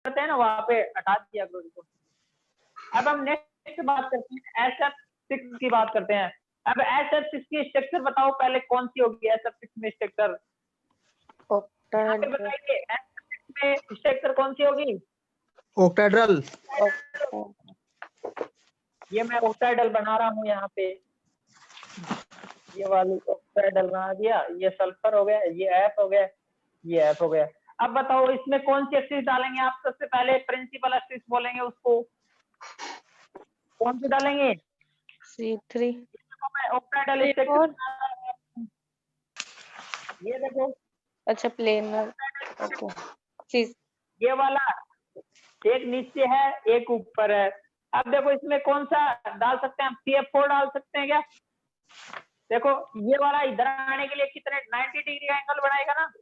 करते हैं ना वहां पे हटा दिया करो इसको। अब हम नेक्स्ट बात करते हैं SF6 की बात करते हैं। अब SF6 की स्ट्रक्चर बताओ पहले कौन सी होगी SF6 में स्ट्रक्चर? यहाँ पे बताइए SF6 में स्ट्रक्चर कौन सी होगी? ऑक्टाहेड्रल। ये मैं ऑक्टाहेड्रल बना रहा हूँ यहाँ पे, ये वाली ऑक्टाहेड्रल बना दिया, ये सल्फर हो गया, ये F हो गया, ये F हो गया। अब बताओ इसमें कौन सी एक्सिस डालेंगे आप? सबसे पहले प्रिंसिपल एक्सिस बोलेंगे उसको, कौन सी डालेंगे? C3। मैं ऑक्टाहेड्रल ये देखो, अच्छा प्लेनर, ओके। ये वाला एक नीचे है एक ऊपर है। अब देखो इसमें कौन सा डाल सकते हैं हम? CF4 डाल सकते हैं क्या? देखो ये वाला इधर आने के लिए कितने 90 डिग्री का एंगल बनाएगा ना,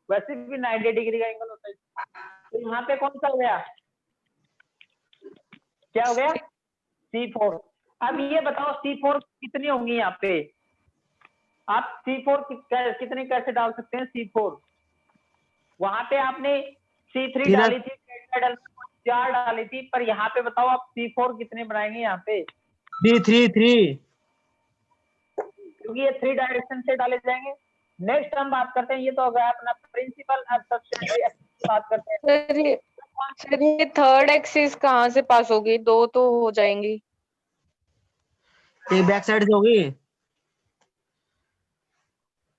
वैसे भी 90 डिग्री का एंगल होता है। तो यहाँ पे कौन सा हो गया? क्या हो गया? C4। अब ये बताओ C4 कितनी होंगी यहाँ पे? आप C4 कितनी कैसे डाल सकते हैं? C4 वहां पे आपने C3 डाली थी, 4 डाली थी, पर यहाँ पे बताओ आप C4 कितने बनाएंगे यहाँ पे? 3 क्योंकि ये 3 डायरेक्शन से डाले जाएंगे। नेक्स्ट हम बात करते हैं, ये तो हो गया अपना प्रिंसिपल। अब सबसे बात करते हैं सर ये थर्ड एक्सिस कहाँ से पास होगी? 2 तो हो जाएंगी। एक बैक साइड से होगी।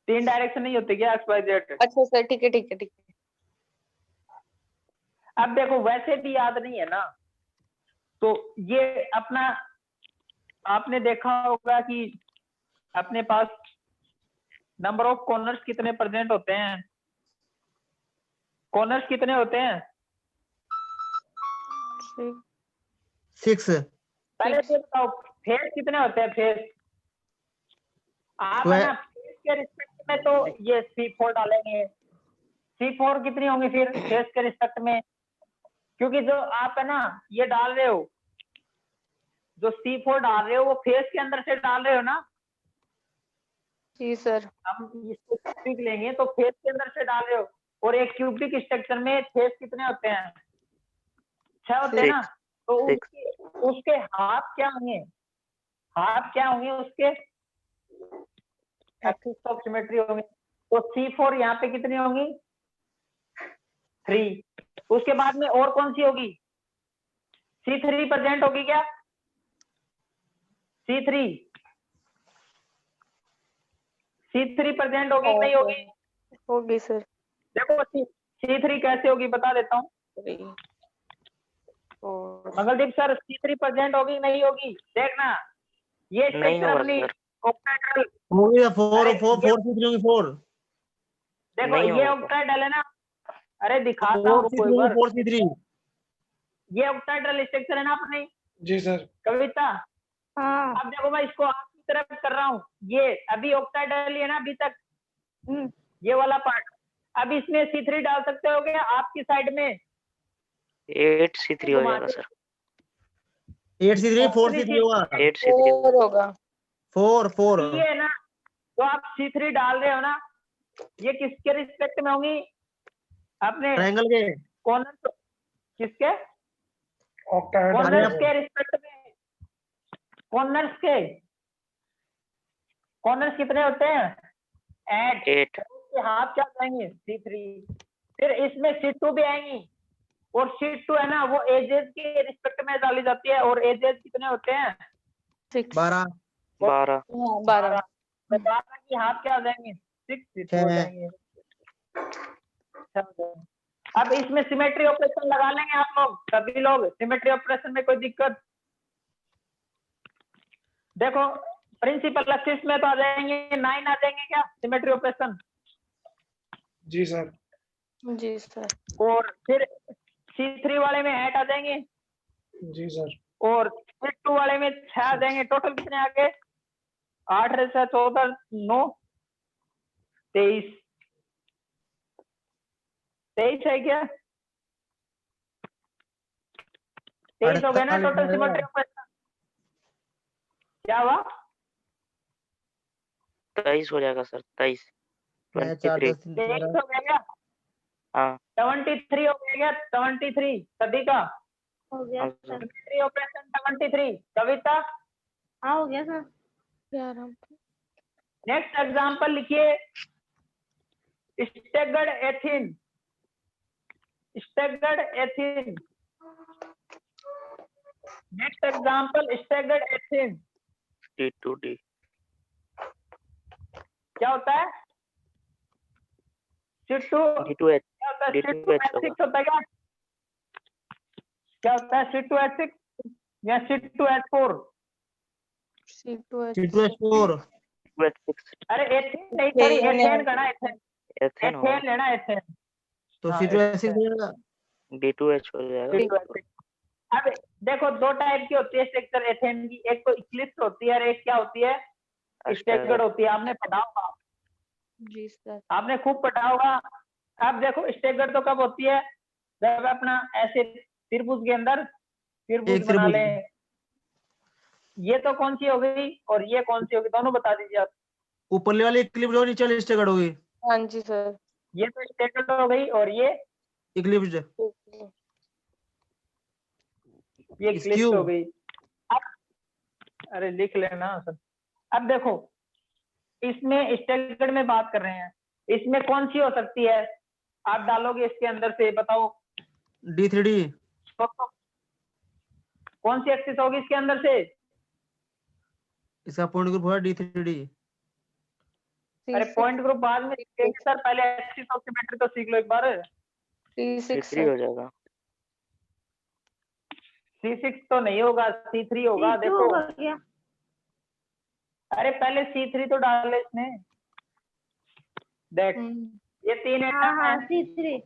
3 डायरेक्शन नहीं होते क्या XYZ? अच्छा सर ठीक है ठीक है ठीक है। अब देखो वैसे भी याद नहीं है ना, तो ये अपना आपने देखा होगा कि अपने पास नंबर ऑफ कॉर्नर्स कितने प्रेजेंट होते हैं? कॉर्नर्स कितने होते हैं? 6। पहले तो बताओ फेस कितने होते हैं? फेस आप है ना, फेस के रिस्पेक्ट में तो ये C4 डालेंगे। C4 कितनी होंगी फिर फेस के रिस्पेक्ट में? क्योंकि जो आप है ना ये डाल रहे हो, जो C4 डाल रहे हो वो फेस के अंदर से डाल रहे हो ना। जी सर। हम इसको क्यूबिक लेंगे तो फेस के अंदर से डाल रहे हो, और एक क्यूबिक स्ट्रक्चर में फेस कितने होते हैं? 6 होते हैं ना। तो उसके हाफ क्या होंगे? हाफ क्या होंगे उसके? एक्सिस ऑफ सिमेट्री होंगे। तो C4 यहाँ पे कितनी होंगी? 3। उसके बाद में और कौन सी होगी? C3 प्रेजेंट होगी क्या? C3 प्रेजेंट होगी नहीं होगी? होगी सर। देखो C3 कैसे होगी बता देता हूँ। मंगलदीप सर C3 प्रेजेंट होगी नहीं होगी? देखना ये स्ट्रक्चर अपनी ऑक्टाहेड्रल होगी। 4 देखो ये ऑक्टाहेड्रल है ना। अरे दिखाता हूँ रुको एक बार। 4C3। ये ऑक्टाहेड्रल स्ट्रक्चर है ना अपनी। जी सर। कविता हाँ। अब देखो मैं इसको आपकी तरफ कर रहा हूँ, ये अभी ऑक्टाहेड्रल है ना अभी तक, ये वाला पार्ट। अब इसमें C3 डाल सकते हो क्या आपकी साइड में? 8C3 हो जाएगा सर। 8C3 4C3 होगा। 8C3 होगा। 4 ये है ना, तो आप C3 डाल रहे हो ना, ये किसके रिस्पेक्ट में होंगी? अपने ट्रायंगल के कॉर्नर किसके? ऑक्टाहेड्रल कॉर्नर्स के रिस्पेक्ट में। कॉर्नर्स कितने होते हैं? 8। के हाफ क्या जाएंगे? C3। फिर इसमें C2 भी आएंगी, और C2 है ना वो एजेस के रिस्पेक्ट में डाली जाती है, और एजेस कितने होते हैं? 12। 12 तो 12 की हाफ क्या हो जाएंगे? 6 हो जाएंगे। अब इसमें सिमेट्री ऑपरेशन लगा लेंगे आप लोग, सभी लोग सिमेट्री ऑपरेशन में कोई दिक्कत? देखो प्रिंसिपल एक्सिस में तो आ जाएंगे 9 आ जाएंगे क्या सिमेट्री ऑपरेशन? जी सर। जी सर। और फिर C3 वाले में 8 आ जाएंगे। जी सर। और C2 वाले में 6 आ जाएंगे। टोटल कितने आ गए? 8 से 14 9 23 है क्या? 23 हो गए ना टोटल सिमेट्री ऑपरेशन। क्या हुआ? 23 हो जाएगा सर। 23 23 23 हो गया क्या? हाँ 73 हो गया क्या? 73 सभी का हो गया हाँ सर। सर। Symmetry operation 73। कविता हाँ हो गया सर। नेक्स्ट एग्जांपल लिखिए, staggered ethene. Staggered ethene. Next example staggered ethene. D2D क्या होता है? C2 D2H क्या होता है? D2H C2H6 होता है क्या? क्या होता है? C2H6 या C2H4? C2H4 D2H6 अरे एथेन नहीं, सॉरी एथेन करना, एथेन एथेन होगा। एथेन लेना, एथेन। तो हाँ, C2H6 एथेन। देगा। D2H हो जाएगा। C2H6। अब देखो दो टाइप की होती है स्ट्रक्चर एथेन की, एक तो इक्लिप्स होती है और एक क्या होती है? स्टेगर्ड होती है। आपने पढ़ा होगा, जी सर। आपने खूब पढ़ा होगा। अब देखो स्टेगर्ड तो कब होती है? जब अपना ऐसे त्रिभुज के अंदर त्रिभुज एक बना त्रिभुज। ले। ये तो कौन सी हो गई और ये कौन सी होगी, दोनों बता दीजिए आप। ऊपरले वाली इक्लिप्स और नीचे वाली स्टेगर्ड होगी। हाँ जी सर। ये तो स्टेगर्ड हो गई और ये इक्लिप्स क्लिप्स हो गई। अब अरे लिख लेना सर। अब देखो इसमें स्टेगर्ड में बात कर रहे हैं, इसमें कौन सी हो सकती है? आप डालोगे इसके अंदर से, बताओ D3D। तो कौन सी एक्सिस होगी इसके अंदर से? इसका पॉइंट ग्रुप होगा D3D। अरे पॉइंट ग्रुप बाद में सीखेंगे सर, पहले एक्सिस ऑफ सिमेट्री तो सीख लो एक बार। C3 हो जाएगा। C6 तो नहीं होगा, C3 होगा। C2 देखो होगा क्या? अरे पहले C3 तो डाल ले इसमें। देख ये 3 हाँ एटम है हाँ C3।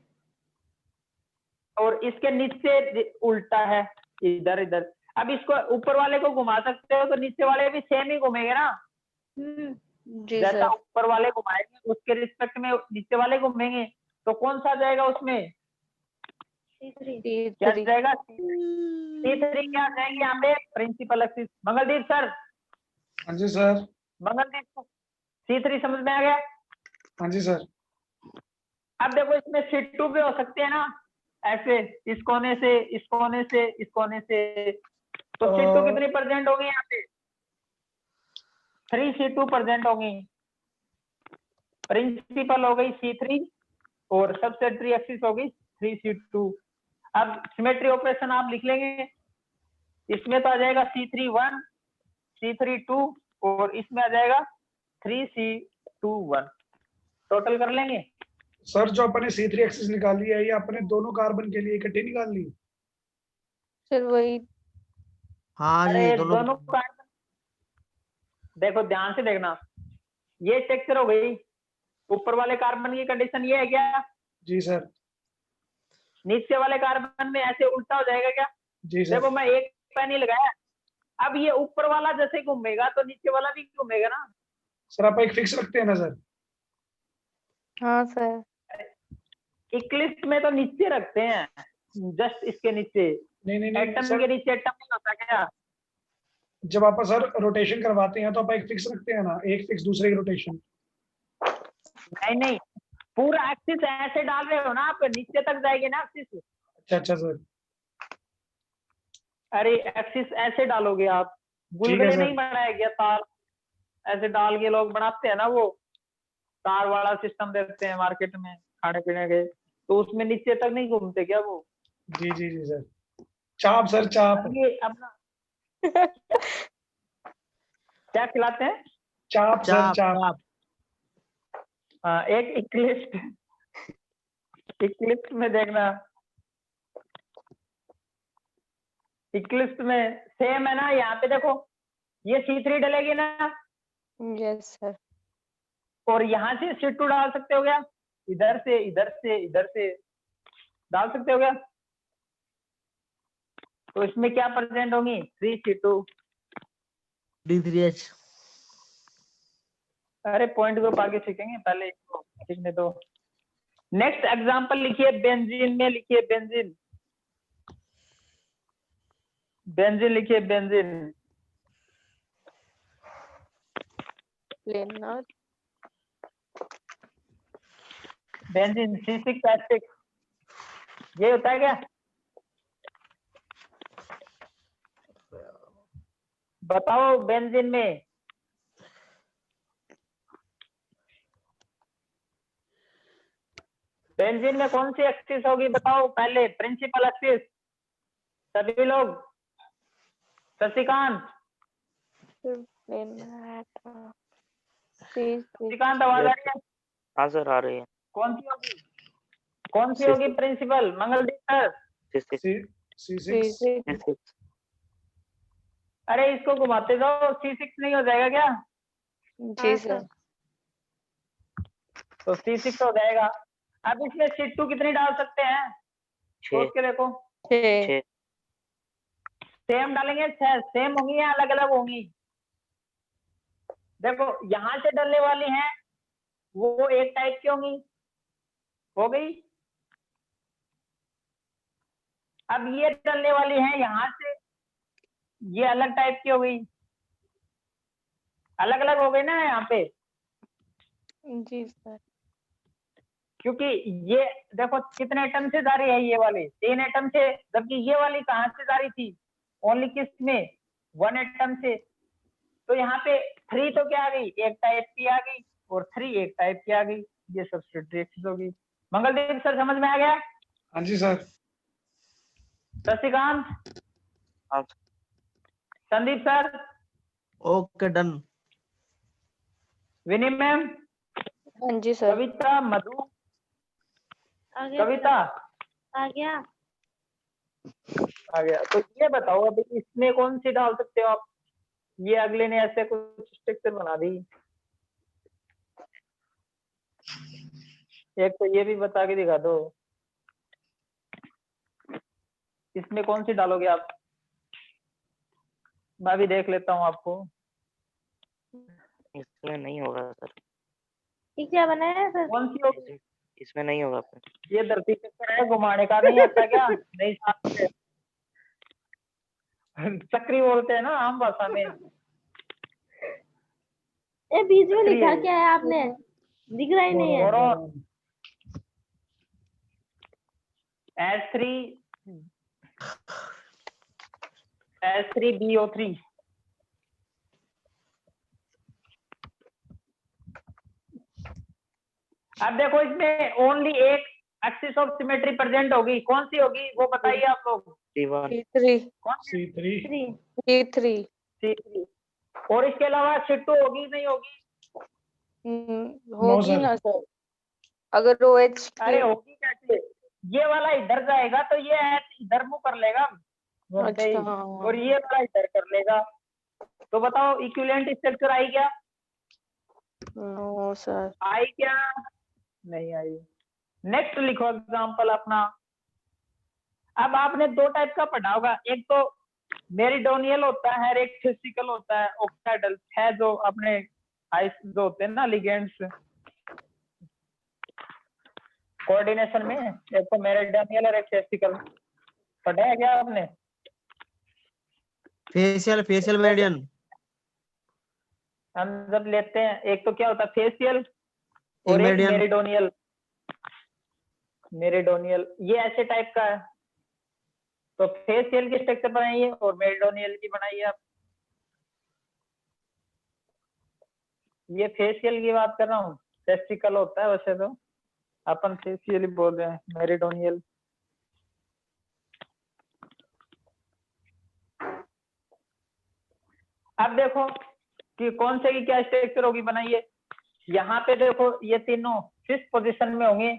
और इसके नीचे उल्टा है, इधर इधर। अब इसको ऊपर वाले को घुमा सकते हो तो नीचे वाले भी सेम ही घूमेंगे ना। जी जैसा सर। ऊपर वाले घुमाएंगे उसके रिस्पेक्ट में नीचे वाले घूमेंगे। तो कौन सा जाएगा उसमें? C3। क्या जाएगा? C3 क्या जाएगी यहाँ पे? Principal axis. मंगलदीप सर, हाँ जी सर। मंगलदीप C3 समझ में आ गया? हाँ जी सर। अब देखो इसमें C2 भी हो सकते हैं ना, ऐसे इस कोने से इस कोने से इस कोने से। तो C2 कितनी प्रेजेंट होगी यहाँ पे? 3 C2 प्रेजेंट होगी। प्रिंसिपल हो गई C3 और सबसेट्री एक्सिस होगी 3 C2। अब सिमेट्री ऑपरेशन आप लिख लेंगे, इसमें तो आ जाएगा C3 1 C3 2 और इसमें आ जाएगा 3 C2 1। टोटल कर लेंगे। सर जो अपने C3 एक्सिस निकाली है ये अपने दोनों कार्बन के लिए इकट्ठी निकाल ली। फिर वही। हाँ जी अरे दोनों। दोनों कार्बन देखो ध्यान से देखना, ये स्ट्रक्चर हो गई। ऊपर वाले कार्बन की कंडीशन ये है क्या? जी सर। नीचे वाले कार्बन में ऐसे उल्टा हो जाएगा क्या? जी सर। देखो मैं एक पेन ही लगाया, अब ये ऊपर वाला जैसे घूमेगा तो नीचे वाला भी घूमेगा ना। सर आप एक फिक्स रखते हैं ना सर? हाँ सर। इक्लिप्स में तो नीचे रखते हैं, जस्ट इसके नीचे। नहीं नहीं नहीं एटम सर, के नीचे एटम नहीं होता क्या? जब आप सर रोटेशन करवाते हैं तो आप एक फिक्स रखते हैं ना, एक फिक्स दूसरे की रोटेशन। नहीं नहीं, पूरा एक्सिस ऐसे डाल रहे हो ना आप, नीचे तक जाएगी ना एक्सिस। अच्छा अच्छा सर। अरे एक्सिस ऐसे डालोगे आप, ठीक है गुलगुले सर। नहीं बनाया गया तार, ऐसे डाल के लोग बनाते हैं ना, वो तार वाला सिस्टम देते हैं मार्केट में खाने पीने के, तो उसमें नीचे तक नहीं घूमते क्या वो? जी जी जी सर। चाप सर चाप। अब ये अपना क्या खिलाते हैं? चाप सर चाप चाप। चाप। हाँ, एक इक्लिप्स, इक्लिप्स में देखना, इक्लिप्स में सेम है ना। यहाँ पे देखो ये C3 डलेगी ना यस सर। और यहाँ से C2 डाल सकते हो क्या? इधर से इधर से इधर से डाल सकते हो क्या? तो इसमें क्या प्रेजेंट होंगी? 3 C2। D3H। अरे पॉइंट ग्रुप आगे सीखेंगे, पहले इसको सीखने दो। नेक्स्ट एग्जांपल लिखिए, बेंजीन में लिखिए, बेंजीन। बेंजीन लिखिए, बेंजीन। लेना। Benzene C6H6। ये होता है क्या? बताओ बेंजीन में बेंजीन में कौन सी एक्सिस होगी बताओ पहले, प्रिंसिपल एक्सिस। सभी लोग, शशिकांत, शशिकांत आवाज आ रही है? हाँ सर आ रही है। कौन सी होगी, कौन सी होगी प्रिंसिपल? मंगलदीप सर। C6 अरे इसको घुमाते जाओ, C6 नहीं हो जाएगा क्या? जी हाँ, सर। तो C6 हो जाएगा। अब इसमें C2 कितनी डाल सकते हैं? 6 सोच के देखो। 6 6 सेम डालेंगे, सेम होंगी या अलग अलग होंगी? देखो यहाँ से डलने वाली हैं वो एक टाइप की होंगी, हो गई। अब ये डलने वाली हैं यहाँ से, ये अलग टाइप की हो गई, अलग अलग हो गई ना यहाँ पे, जी सर। क्योंकि ये देखो कितने एटम से जा रही है, ये वाली 3 एटम से, जबकि ये वाली कहाँ से जा रही थी? ओनली किस में? 1 एटम से। तो यहाँ पे 3 तो क्या आ गई, एक टाइप की आ गई, और 3 एक टाइप की आ गई। ये सब्स्टिट्यूशन होगी। मंगलदीप सर समझ में आ गया? हाँ जी सर। शशिकांत, हाँ संदीप सर, ओके डन। विनी मैम, हाँ जी सर। कविता, मधु, आ गया कविता आ गया। आ गया। तो ये बताओ अभी इसमें कौन सी डाल सकते हो आप? ये अगले ने ऐसे कुछ स्ट्रक्चर बना दी। एक तो ये भी बता के दिखा दो, इसमें कौन सी डालोगे आप? मैं भी देख लेता हूँ आपको। इसमें नहीं होगा सर, ये क्या बनाया है सर? कौन सी होगी? इसमें नहीं होगा फिर। ये धरती चक्कर है, घुमाने का नहीं आता क्या? नहीं साथ चक्री बोलते हैं ना आम भाषा में। ये बीच में चक्री लिखा है। क्या है आपने? दिख रहा ही नहीं है। Boron S3 BO3। अब देखो इसमें ओनली एक एक्सिस ऑफ सिमेट्री प्रेजेंट होगी, कौन सी होगी वो बताइए आप लोग। C1 C3 कौन सी? C3 3 C3 C3। और इसके अलावा C2 होगी नहीं होगी? होगी सर। ना सर, अगर OH अरे की। होगी कैसे? ये वाला इधर जाएगा तो ये H इधर मुंह कर लेगा घूमते ही, अच्छा हाँ। और ये वाला इधर कर लेगा। तो बताओ इक्विवेलेंट स्ट्रक्चर आई क्या? No sir. आई क्या? नहीं आई। नेक्स्ट लिखो एग्जांपल अपना। अब आपने 2 टाइप का पढ़ा होगा, एक तो मेरिडोनियल होता है, एक फिजिकल होता है, ऑक्साइडल है जो अपने आइस जो होते हैं ना लिगेंड्स कोऑर्डिनेशन में, एक तो मेरिडोनियल और एक फिजिकल। पढ़ा है क्या आपने? Facial meridian. हम जब लेते हैं एक तो क्या होता है फेशियल और एक मेरिडियन। मेरिडोनियल। मेरिडोनियल ये ऐसे टाइप का है। तो फेशियल की स्ट्रक्चर बनाइए और मेरिडोनियल की बनाइए आप। ये फेशियल की बात कर रहा हूँ, टेस्टिकल होता है वैसे तो, अपन फेशियल ही बोल रहे हैं, मेरिडोनियल। अब देखो कि कौन से की क्या स्ट्रक्चर होगी, बनाइए। यहाँ पे देखो ये तीनों 5th पोजीशन में होंगे।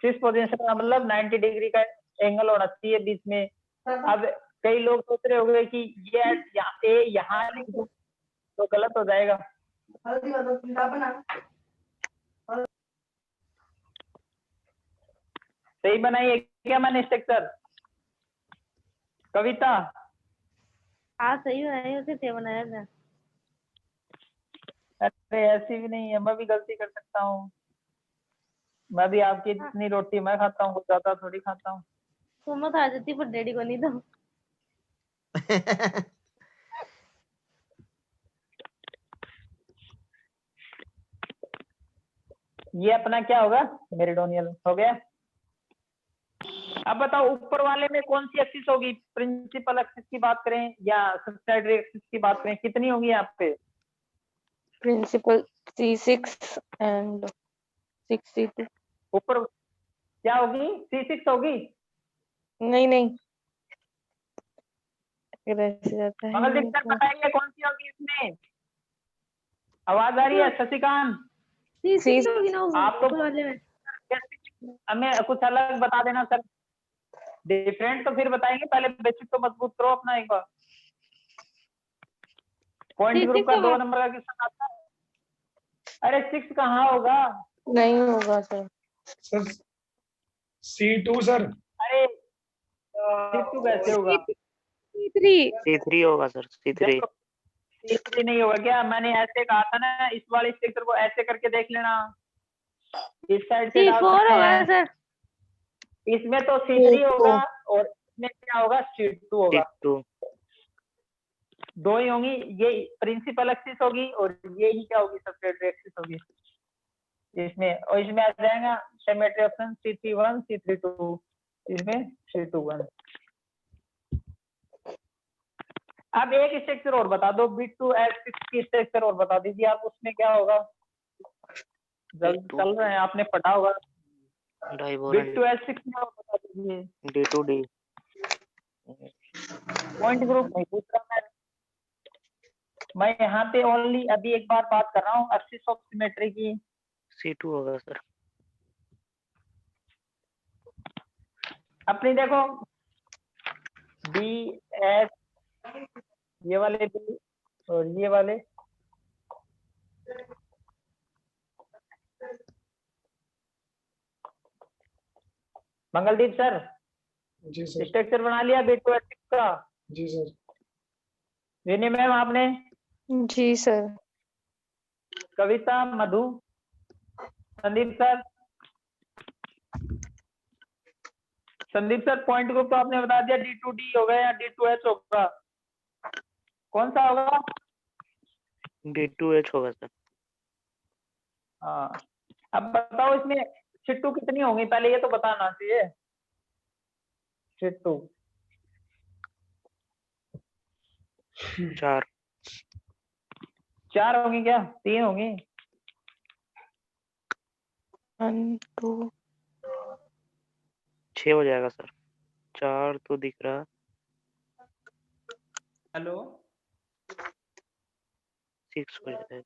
5th पोजीशन का मतलब 90 डिग्री का एंगल होना चाहिए बीच में। अब कई लोग सोच रहे होंगे कि ये यहाँ लिख दो तो गलत हो जाएगा। सही बनाइए क्या मैंने स्ट्रक्चर? कविता हाँ सही बनाया, उसे क्या बनाया था? अरे ऐसी भी नहीं है, मैं भी गलती कर सकता हूँ। मैं भी आपकी जितनी रोटी मैं खाता हूँ कुछ ज्यादा थोड़ी खाता हूँ। तुम तो आ जाती पर डैडी को नहीं तो। ये अपना क्या होगा? मेरिडोनियल हो गया। अब बताओ ऊपर वाले में कौन सी एक्सिस होगी, प्रिंसिपल एक्सिस की बात करें या सब्सिडायरी एक्सिस की बात करें, कितनी होगी यहाँ पे? Principal C6 and 62। ऊपर क्या होगी? C6 होगी। नहीं नहीं, अगर ऐसे जाता है मंगलदीप सर तो बताइए कौन सी होगी इसमें? आवाज आ रही है? शशिकांत C6 होगी ना आप तो ऊपर वाले में। हमें कुछ अलग बता देना सर, डिफरेंट तो फिर बताएंगे, पहले बेसिक तो मजबूत करो अपना एक बार। पॉइंट ग्रुप का 2 नंबर का क्वेश्चन आता है। अरे 6 कहाँ होगा? नहीं होगा सर। Sir C2 sir. अरे C2 कैसे होगा? C3 C3 होगा सर, C3। देखो C3 नहीं होगा क्या? मैंने ऐसे कहा था ना, इस वाले स्ट्रक्चर को ऐसे करके देख लेना, इस साइड से डाल C4 सकते होगा हैं। सर। इसमें तो C3 होगा और इसमें क्या होगा? C2 होगा। C2। दो ही होंगी, ये प्रिंसिपल एक्सिस होगी और ये ही क्या होगी? सब्सिडायरी एक्सिस होगी इसमें। और इसमें आ जाएगा सिमेट्री ऑप्शन C31 C32, इसमें C21। अब एक स्ट्रक्चर और बता दो, B2S6 की स्ट्रक्चर और बता दीजिए आप, उसमें क्या होगा? जल्द चल रहे हैं, आपने पढ़ा होगा। डाइबोरन B2S6 में और बता दीजिए। D2D। पॉइंट ग्रुप नहीं पूछ रहा मैं यहाँ पे ओनली अभी एक बार बात कर रहा हूँ एक्सिस ऑफ सिमेट्री की। C2 होगा सर। अपनी देखो BS, ये वाले B और ये वाले, मंगलदीप सर जी सर। स्ट्रक्चर बना लिया B2S6 का? जी सर। विनी मैम आपने? जी sir. Kavita, Madhu, Sandeep sir? Sandeep sir point group तो आपने बता दिया, D2D होगा या D2H होगा? कौन सा होगा? D2H होगा सर। हाँ, अब बताओ इसमें छिट्टू कितनी होंगी, पहले ये तो बताना चाहिए। छिट्टू 4। 4 होंगी क्या? 3 होंगी? 1 2 6 हो जाएगा सर। 4 तो दिख रहा। हेलो 6 हो जाएगा।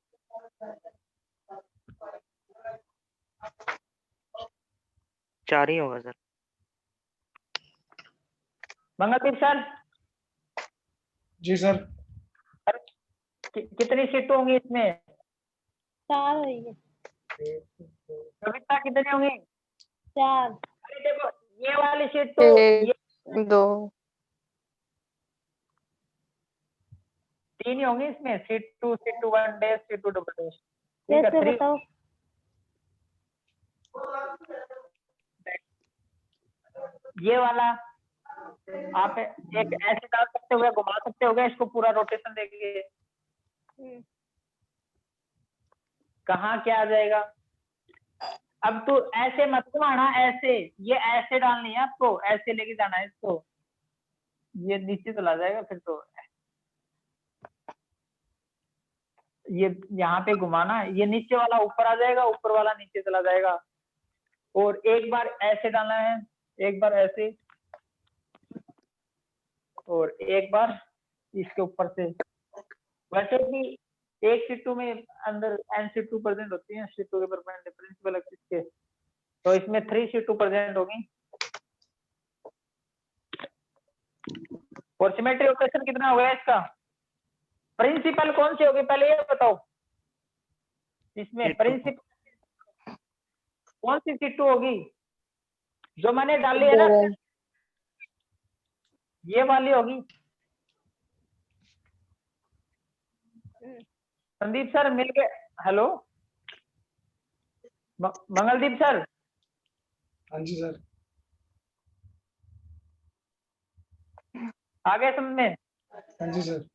4 ही होगा सर। मंगलदीप सर जी सर। कितनी सीट होंगी इसमें? 4 होगी। कविता कितनी होंगी? 4। अरे देखो ये वाली सीट तो 1 2 3 ही होंगी इसमें, C2 C21 dash C2 double dash. ठीक है, कैसे 3 बताओ? ये वाला आप एक ऐसे डाल सकते हो, घुमा सकते हो, इसको पूरा रोटेशन देंगे कहाँ क्या आ जाएगा। अब तो ऐसे मत घुमाना, ऐसे, ये ऐसे डालनी है आपको, ऐसे लेके जाना है इसको, ये नीचे चला जाएगा फिर तो। ये यहाँ पे घुमाना, ये नीचे वाला ऊपर आ जाएगा, ऊपर वाला नीचे चला जाएगा। और एक बार ऐसे डालना है, एक बार ऐसे, और एक बार इसके ऊपर से। वैसे भी एक C2 में अंदर N C2 प्रेजेंट होती है, C2 के परपेंडिकुलर प्रिंसिपल एक्सिस के, तो इसमें 3 C2 प्रेजेंट होगी। और सिमेट्री ऑपरेशन कितना हो गया इसका? प्रिंसिपल कौन सी होगी पहले ये बताओ, इसमें प्रिंसिपल कौन सी C2 होगी जो मैंने डाली है ना? ये वाली होगी। संदीप सर मिल के, हेलो मंगलदीप सर? हाँ जी सर। आ गए समझ में? हाँ जी सर।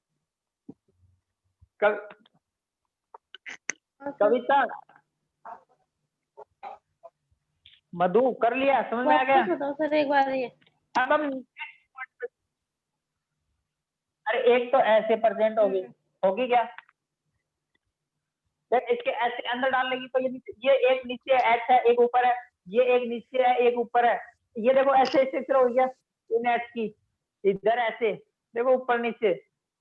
कविता, मधु कर लिया, समझ में आ गया? बताओ सर एक बार ये। अब हम अरे एक तो ऐसे परसेंट होगी क्या? देख इसके ऐसे अंदर डाल लेगी तो ये एक नीचे एच है एक ऊपर है, ये एक नीचे है एक ऊपर है, ये देखो ऐसे स्ट्रक्चर हो गया इन एच की, इधर ऐसे देखो ऊपर नीचे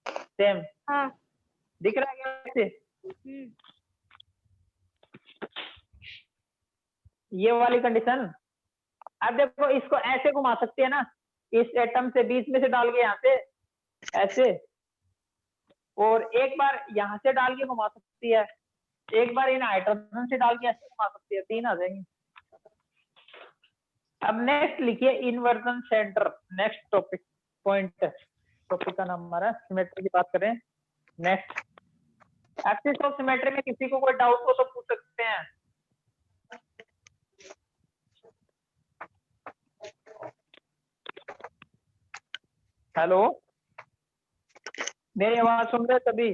सेम हाँ दिख रहा है क्या ऐसे? ये वाली कंडीशन। अब देखो इसको ऐसे घुमा सकते हैं ना, इस एटम से बीच में से डाल के यहाँ से ऐसे, और एक बार यहाँ से डाल के घुमा सकती है, एक बार इन हाइड्रोजन से डाल के ऐसे घुमा सकती है, 3 आ जाएंगे। अब नेक्स्ट लिखिए inversion centre, next topic point, topic का नाम हमारा सिमेट्री की बात करें। नेक्स्ट एक्सिस ऑफ सिमेट्री में किसी को कोई डाउट हो तो पूछ सकते हैं। हेलो, मेरी आवाज सुन रहे सभी?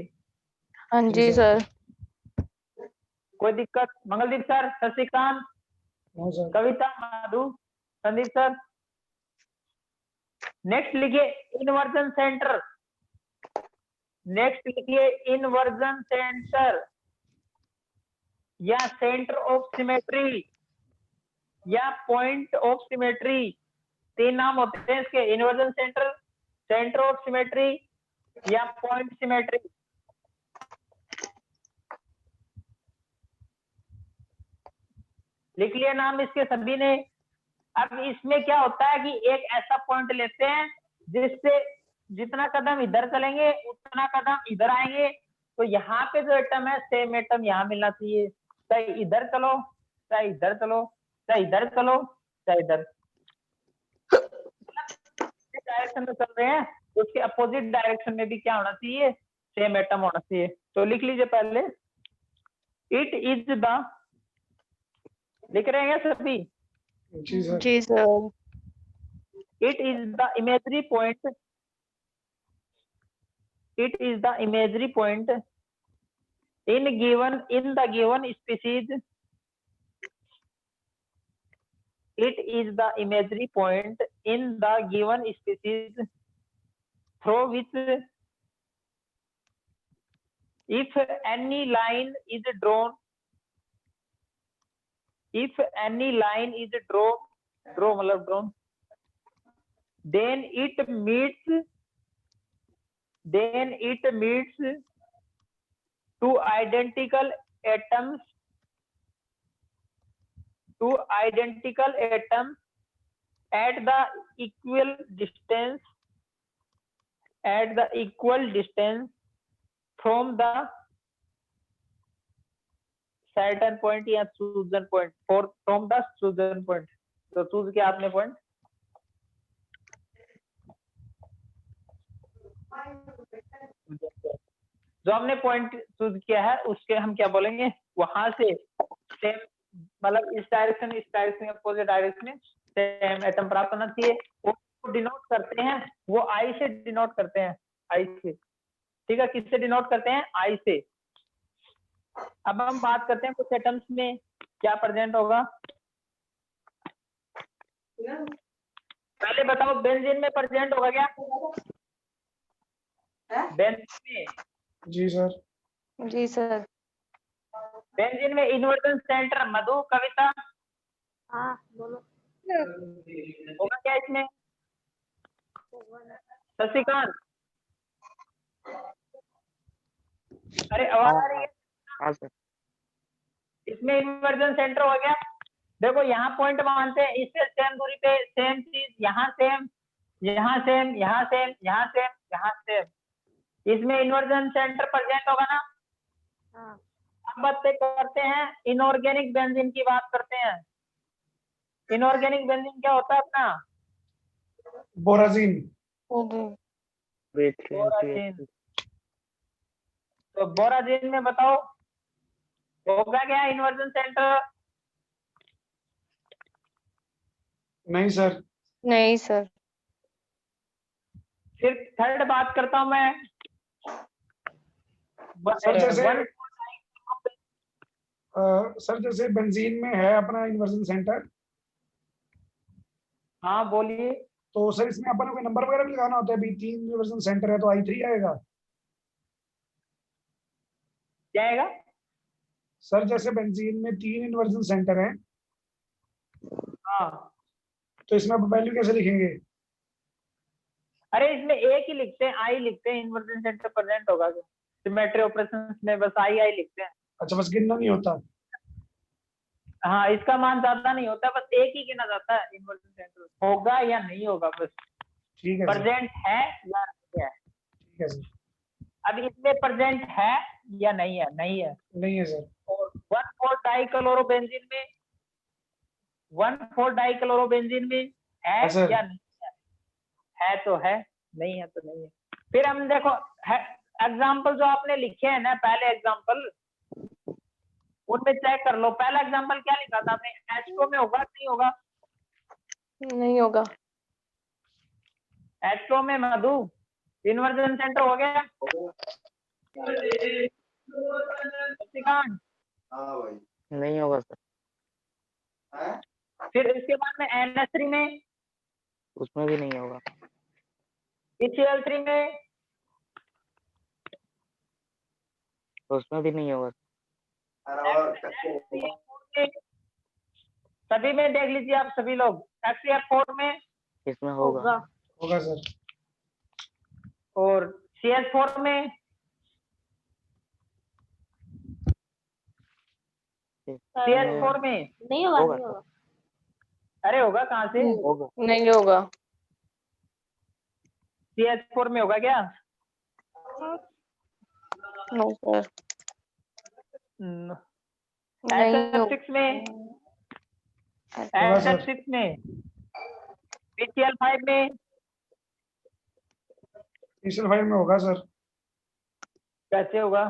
हाँ जी सर। कोई दिक्कत? मंगलदीप सर, शशिकांत, हाँ sir. Kavita, Madhu, Sandeep sir. Next लिखिए इन्वर्जन सेंटर, नेक्स्ट लिखिए इन्वर्जन सेंटर या सेंटर ऑफ सिमेट्री या पॉइंट ऑफ सिमेट्री, 3 नाम होते हैं इसके, inversion centre, centre of symmetry या पॉइंट सिमेट्री। लिख लिया नाम इसके सभी ने। अब इसमें क्या होता है कि एक ऐसा पॉइंट लेते हैं जिससे जितना कदम इधर चलेंगे उतना कदम इधर आएंगे, तो यहाँ पे जो एटम है सेम एटम यहाँ मिलना चाहिए, चाहे इधर चलो चाहे इधर चलो चाहे इधर चलो चाहे इधर, डायरेक्शन में चल रहे हैं उसके अपोजिट डायरेक्शन में भी क्या होना चाहिए, सेम एटम होना चाहिए। तो लिख लीजिए पहले, इट इज द, लिख रहे हैं सभी? जी sir. Ji sir. It is the imaginary point. It is the imaginary point in the given species. It is the imaginary point in the given species through which, if any line is drawn, drawn, then it meets two identical atoms at the equal distance from the Saturn point या Susan point, from the Susan point। तो choose किया आपने point, जो हमने point choose किया है उसके हम क्या बोलेंगे, वहां से सेम मतलब इस डायरेक्शन अपोजिट डायरेक्शन में सेम एटम प्राप्त होना चाहिए। वो डिनोट करते हैं, वो आई से डिनोट करते हैं, आई से, ठीक है? किससे डिनोट करते हैं? आई से। अब हम बात करते हैं कुछ एटम्स में क्या प्रेजेंट होगा। पहले बताओ बेंजीन में प्रेजेंट होगा क्या? बेंजीन में? जी सर। जी सर। बेंजीन में इन्वर्जन सेंटर, मधु, कविता, हाँ बोलो। होगा क्या इसमें? शशिकांत, अरे आवाज आ रही है? हाँ सर। इसमें इन्वर्जन सेंटर हो गया। देखो यहाँ पॉइंट मानते हैं, इससे सेम दूरी पे सेम चीज, यहाँ सेम, यहाँ सेम, यहाँ सेम, यहाँ सेम, यहाँ सेम, इसमें इन्वर्जन सेंटर प्रेजेंट होगा ना। हाँ अब बात करते हैं इनऑर्गेनिक बेंजीन की बात करते हैं। इनऑर्गेनिक बेंजीन क्या होता है अपना? बोराजीन। बोराजीन। तो बोराजीन में बताओ होगा क्या इन्वर्जन सेंटर? नहीं सर। नहीं सर। फिर थर्ड बात करता हूं मैं, सर जैसे बेंजीन में है अपना इन्वर्जन सेंटर। हाँ बोलिए। तो सर इसमें अपन को कोई नंबर वगैरह भी लगाना होता है, अभी 3 इन्वर्जन सेंटर है तो I3 आएगा। क्या आएगा? सर जैसे बेंजीन में 3 इन्वर्जन सेंटर हैं, हाँ, तो इसमें आप वैल्यू कैसे लिखेंगे? अरे इसमें एक ही लिखते हैं, आई लिखते हैं, इन्वर्जन सेंटर प्रेजेंट होगा क्या? सिमेट्री ऑपरेशंस में बस आई लिखते हैं। अच्छा, बस गिनना नहीं होता। हाँ, इसका मान ज्यादा नहीं होता, बस एक ही गिना जाता है, इन्वर्जन सेंटर होगा या नहीं होगा, बस ठीक है सर, प्रेजेंट है या नहीं है। ठीक है सर। अब इसमें प्रेजेंट है या नहीं है? नहीं है। नहीं है सर। और 1,4-डाइक्लोरोबेंजीन में 1,4-डाइक्लोरोबेंजीन में है हाँ सर। या नहीं है? तो है, नहीं है तो नहीं है। फिर हम देखो एग्जाम्पल जो आपने लिखे हैं ना, पहले एग्जाम्पल, उनमें चेक कर लो। पहला एग्जाम्पल क्या लिखा था आपने? H2 में होगा नहीं होगा? नहीं होगा। H2 में मधु इन्वर्जन सेंटर हो गया? नहीं होगा सर। फिर इसके बाद में NH3 में, उसमें भी नहीं होगा। HCl3 में, उसमें भी नहीं होगा। सभी में देख लीजिए आप सभी लोग। HCl4 में इसमें होगा। होगा सर। और CH4 में, CH4 में नहीं होगा, होगा। नहीं होगा। अरे होगा कहाँ से? होगा। नहीं होगा। CH4 में होगा क्या? No sir. नहीं SF6 में, होगा सर। SF6 में, PCl5 में, PCl5 में होगा सर। कैसे होगा?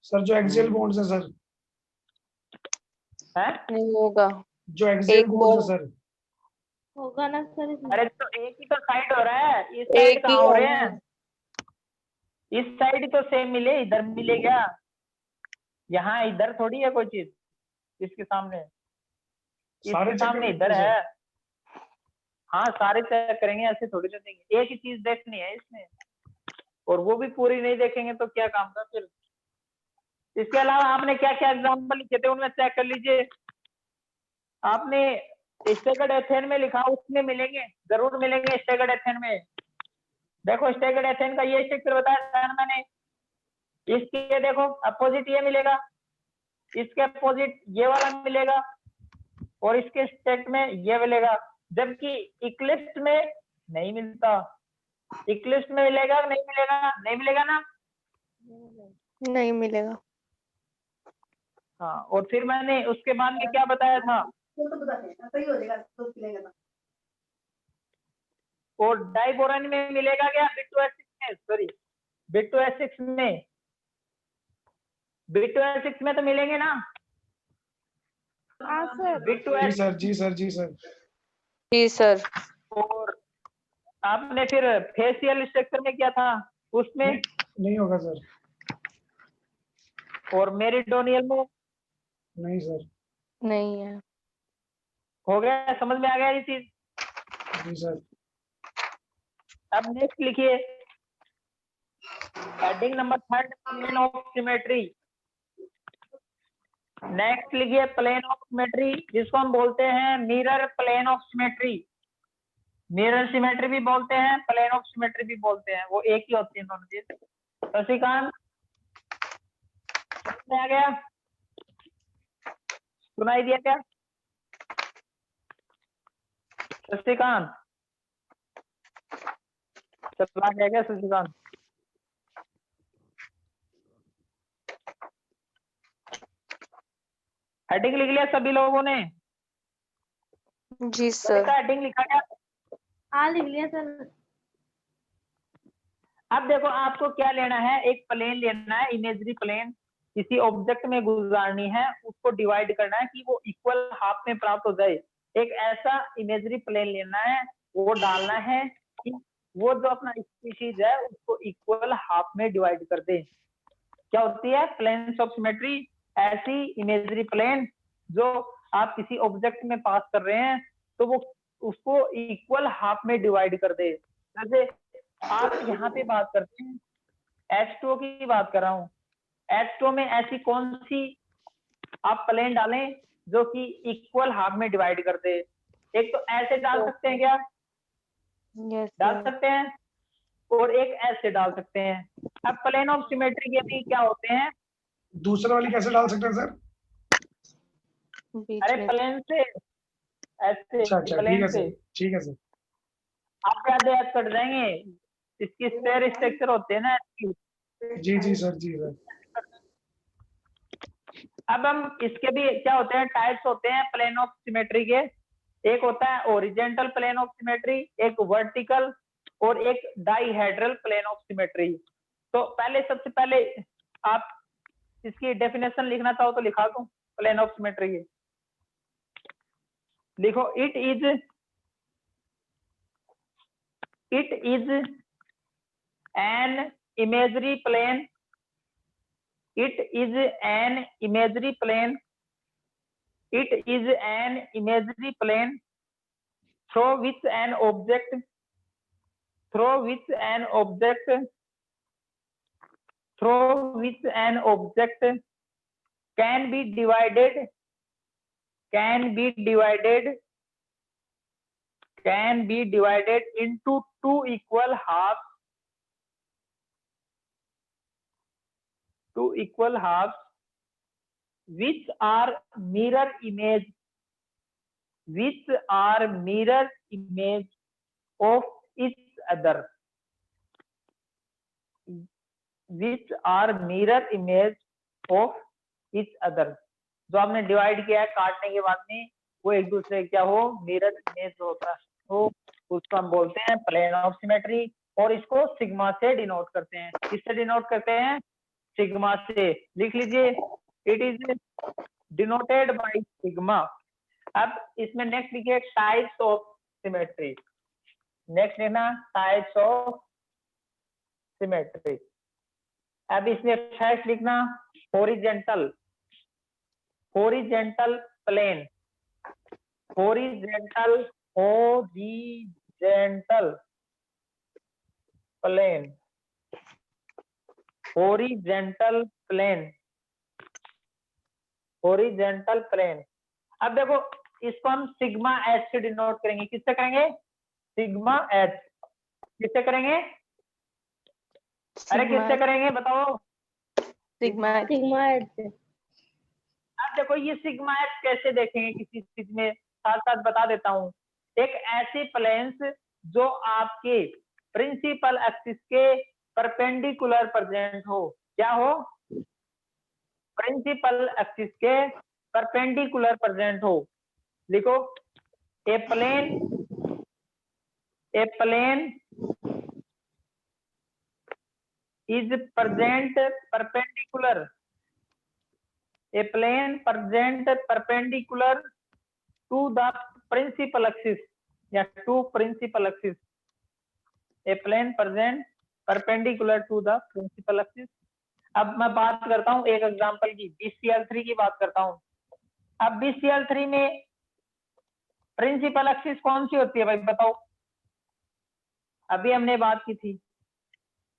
सर जो एक्सियल बॉन्ड्स है सर, है? नहीं होगा। जो एक्सियल एक बॉन्ड्स है बॉन्ड सर। होगा ना सर इसमें। अरे तो एक ही तो साइड हो रहा है, इस साइड एक ही कहाँ हो है रहे ना। हैं? इस साइड ही तो सेम मिले, इधर मिले क्या? यहाँ इधर थोड़ी है कोई चीज, इसके सामने, सारे इसके चेक सामने करेंगे इधर सर। है। हाँ, सारे चेक करेंगे, ऐसे थोड़ी ना देखेंगे। एक ही चीज देखनी है इसमें, और वो भी पूरी नहीं देखेंगे तो क्या काम था फिर। इसके अलावा आपने क्या क्या एग्जाम्पल लिखे थे उनमें चेक कर लीजिए। आपने स्टेगर्ड एथेन में लिखा, उसमें मिलेंगे, जरूर मिलेंगे स्टेगर्ड एथेन में। देखो स्टेगर्ड एथेन का ये स्ट्रक्चर बताया था मैंने, इसके देखो अपोजिट ये मिलेगा, इसके अपोजिट ये वाला मिलेगा, और इसके स्टेट में ये मिलेगा। जबकि इक्लिप्स में नहीं मिलता। इक्लिप्स में मिलेगा नहीं मिलेगा? नहीं मिलेगा ना। नहीं मिलेगा। हाँ, और फिर मैंने उसके बाद में क्या बताया था? और डाइबोरन में मिलेगा क्या? B2H6 में, सॉरी B2H6 में, B2H6 में तो मिलेंगे ना? हाँ सर। जी B2H6। सर, जी सर, जी सर। जी सर। और आपने फिर फेशियल स्ट्रक्चर में क्या था उसमें? नहीं होगा सर। और मेरिडोनियल में? नहीं सर। नहीं है। हो गया, समझ में आ गया ये चीज? जी सर। अब नेक्स्ट लिखिए, heading number 3, plane of symmetry. Next लिखिए प्लेन ऑफ सिमेट्री, जिसको हम बोलते हैं mirror plane of symmetry. Mirror symmetry भी बोलते हैं, प्लेन ऑफ सिमेट्री भी बोलते हैं, वो एक ही होती है दोनों चीज। शशिकांत समझ में आ गया? सुनाई दिया क्या शशिकांत? चला गया क्या शशिकांत? हेडिंग लिख लिया सभी लोगों ने? जी सर। हेडिंग लिखा क्या? हाँ लिख लिया सर। अब देखो आपको क्या लेना है, एक प्लेन लेना है, इमेजरी प्लेन किसी ऑब्जेक्ट में गुजारनी है, उसको डिवाइड करना है कि वो इक्वल हाफ में प्राप्त हो जाए। एक ऐसा इमेजरी प्लेन लेना है, वो डालना है कि वो जो अपना स्पीशीज है उसको इक्वल हाफ में डिवाइड कर दे। क्या होती है? Planes of symmetry. ऐसी इमेजरी प्लेन जो आप किसी ऑब्जेक्ट में पास कर रहे हैं तो वो उसको इक्वल हाफ में डिवाइड कर दे। जैसे आप यहाँ पे बात करते हैं H2O की बात कर रहा हूँ, H2O में ऐसी कौन सी आप प्लेन डालें जो कि इक्वल हाफ में डिवाइड कर दे। एक तो ऐसे डाल सकते हैं क्या, यस डाल सकते हैं, और एक ऐसे डाल सकते हैं। अब प्लेन ऑफ सिमेट्री के भी क्या होते हैं, दूसरा वाली कैसे डाल सकते हैं सर? बीच अरे में प्लेन से ऐसे, अच्छा ठीक प्लेन है से सर, ठीक है सर। आप ज्यादा याद कर जाएंगे, इसकी स्क्वायर स्ट्रक्चर होते हैं ना इसकी। जी सर, जी सर। अब हम इसके भी क्या होते हैं, टाइप्स होते हैं प्लेन ऑफ सिमेट्री के। एक होता है ओरिजेंटल प्लेन ऑफ सिमेट्री, एक वर्टिकल, और एक डाइहेड्रल प्लेन ऑफ सिमेट्री। तो पहले सबसे पहले आप इसकी डेफिनेशन लिखना चाहो तो लिखा दूं प्लेन ऑफ सिमेट्री की। लिखो, it is an imaginary plane, it is an imaginary plane, it is an imaginary plane through which an object can be divided into two equal halves which are mirror image of each other, जो आपने divide किया है काटने के बाद में, वो एक दूसरे क्या हो, मिरर इमेज होता हो, उसको हम बोलते हैं प्लेन ऑफ सिमेट्री। और इसको सिग्मा से डिनोट करते हैं। किससे डिनोट करते हैं? सिग्मा से। लिख लीजिए, it is denoted by sigma. अब इसमें नेक्स्ट लिखिए टाइप्स ऑफ सिमेट्री। नेक्स्ट लिखना टाइप्स ऑफ सिमेट्री। अब इसमें फर्स्ट लिखना हॉरिजेंटल प्लेन, हॉरिजेंटल प्लेन। अब देखो, इसको हम सिग्मा एच से डिनोट करेंगे। किससे करेंगे? Sigma H. किससे करेंगे? अरे किससे करेंगे बताओ? Sigma H. अब देखो, ये सिग्मा एच कैसे देखेंगे किसी चीज में, साथ साथ बता देता हूँ। एक ऐसी प्लेन्स जो आपके प्रिंसिपल एक्सिस के परपेंडिकुलर प्रेजेंट हो। क्या हो? प्रिंसिपल एक्सिस के परपेंडिकुलर प्रेजेंट हो। लिखो, ए plane is present perpendicular, a plane present perpendicular to the principal axis या to principal axis, a plane present perpendicular to the principal axis। अब मैं बात करता हूँ एक एग्जांपल की, BCl3 की बात करता हूँ। अब BCl3 में प्रिंसिपल एक्सिस कौन सी होती है भाई बताओ? अभी हमने बात की थी,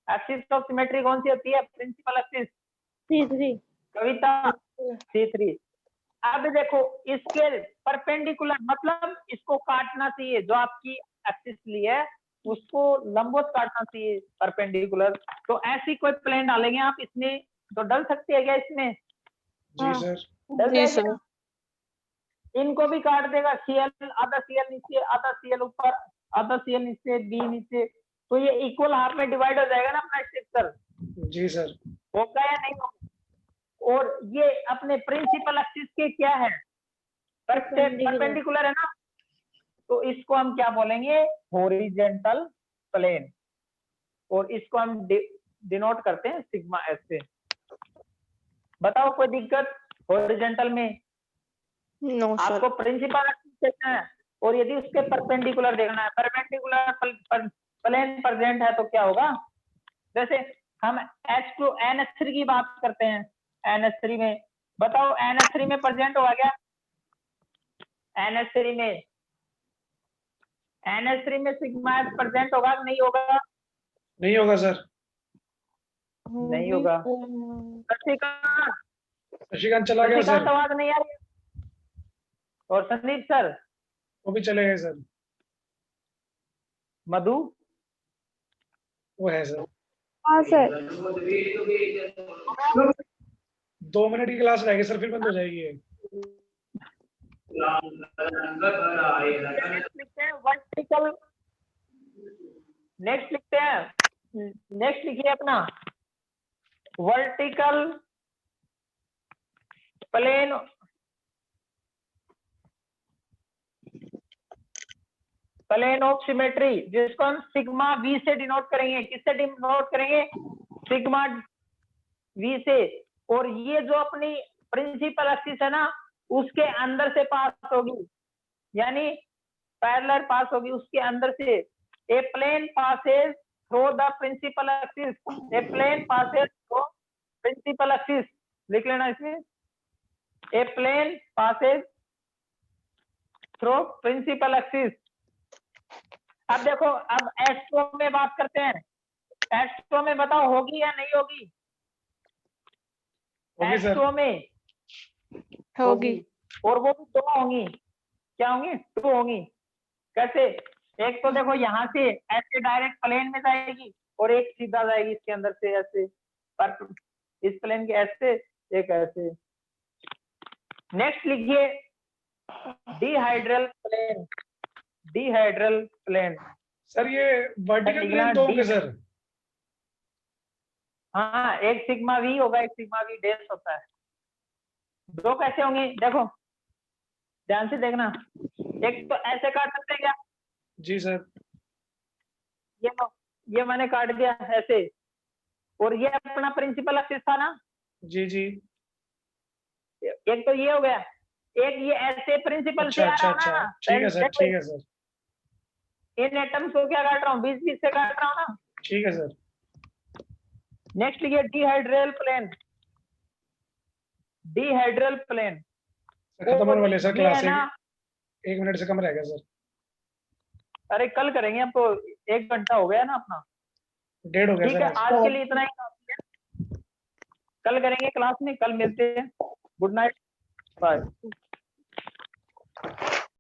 एक्सिस ऑफ सिमेट्री कौन सी होती है? Principal axis C3। Kavita C3। अब देखो, इसके परपेंडिकुलर मतलब इसको काटना चाहिए, जो आपकी एक्सिस ली है उसको लंबवत काटना चाहिए परपेंडिकुलर। तो ऐसी कोई प्लेन डालेंगे आप इसमें, तो डल सकती है क्या इसमें? जी सर। डल जी जाएगा? सर। इनको भी काट देगा, Cl आधा Cl नीचे, आधा Cl ऊपर, आधा Cl नीचे, B नीचे, तो ये इक्वल हाफ में डिवाइड हो जाएगा ना अपना स्ट्रक्चर। जी सर। होगा या नहीं होगा? और ये अपने प्रिंसिपल एक्सिस के क्या है? परपेंडिकुलर है ना, तो इसको हम क्या बोलेंगे? Horizontal plane. और इसको हम डिनोट करते हैं सिग्मा एस से। बताओ कोई दिक्कत हॉरिजेंटल में? No sir. आपको प्रिंसिपल एक्सिस देखना है और यदि उसके परपेंडिकुलर देखना है, परपेंडिकुलर प्लेन प्रेजेंट है तो क्या होगा? जैसे हम H2 NH3 की बात करते हैं, NH3 में बताओ, NH3 में प्रेजेंट हुआ क्या? NH3 में NH3 में सिग्मा प्रेजेंट होगा कि नहीं होगा? नहीं होगा सर। नहीं होगा। शशिकांत शशिकांत चला गया शशिकांत सर। आवाज नहीं आ रही है। और संदीप सर, वो भी चले गए सर। मधु, वो है सर। हाँ सर। 2 मिनट की क्लास रहेगी सर, फिर बंद हो जाएगी ये। नेक्स्ट लिखते हैं वर्टिकल। नेक्स्ट लिखते हैं, नेक्स्ट लिखिए अपना vertical plane plane of symmetry, जिसको हम सिग्मा वी से डिनोट करेंगे। किससे डिनोट करेंगे? सिग्मा वी से। और ये जो अपनी प्रिंसिपल एक्सिस है ना, उसके अंदर से पास होगी, यानी पैरेलल पास होगी उसके अंदर से। A plane passes through the principal axis, a plane passes through principal axis, लिख लेना इसमें, a plane passes through principal axis. अब देखो, अब एस्ट्रो में बात करते हैं। एस्ट्रो में बताओ होगी या नहीं होगी? होगी सर। एस्ट्रो में होगी। और वो भी 2 होंगी। क्या होंगी? 2 होंगी। कैसे? एक तो देखो यहाँ से ऐसे डायरेक्ट प्लेन में जाएगी और एक सीधा जाएगी इसके अंदर से ऐसे, पर इस प्लेन के ऐसे, एक ऐसे। नेक्स्ट लिखिए डिहाइड्रल प्लेन। डिहाइड्रल प्लेन, सर ये वर्टिकल लिखना प्लेन 2 होंगे D। सर। हाँ, एक सिग्मा वी होगा, एक सिग्मा वी डैश होता है। 2 कैसे होंगे? देखो ध्यान से देखना। एक तो ऐसे काट सकते हैं क्या? जी सर। ये लो, ये मैंने काट दिया ऐसे, और ये अपना प्रिंसिपल एक्सिस था ना। जी जी। एक तो ये हो गया, एक ये ऐसे प्रिंसिपल से अच्छा आ अच्छा रहा हो ना। अच्छा, ठीक है सर, ठीक है सर, इन एटम्स को क्या काट रहा हूँ? 20-20 से काट रहा हूँ ना। ठीक है सर। नेक्स्ट लिखिए डिहाइड्रल प्लेन। डिहाइड्रल प्लेन खत्म होने वाले सर ये क्लास, है ना। 1 मिनट से कम रह गया सर। अरे कल करेंगे, अब तो 1 घंटा हो गया ना अपना। 1:30 हो गया ठीक सर है, आज। आज के लिए इतना ही काफी है। कल करेंगे क्लास में, कल मिलते हैं। Good night, bye.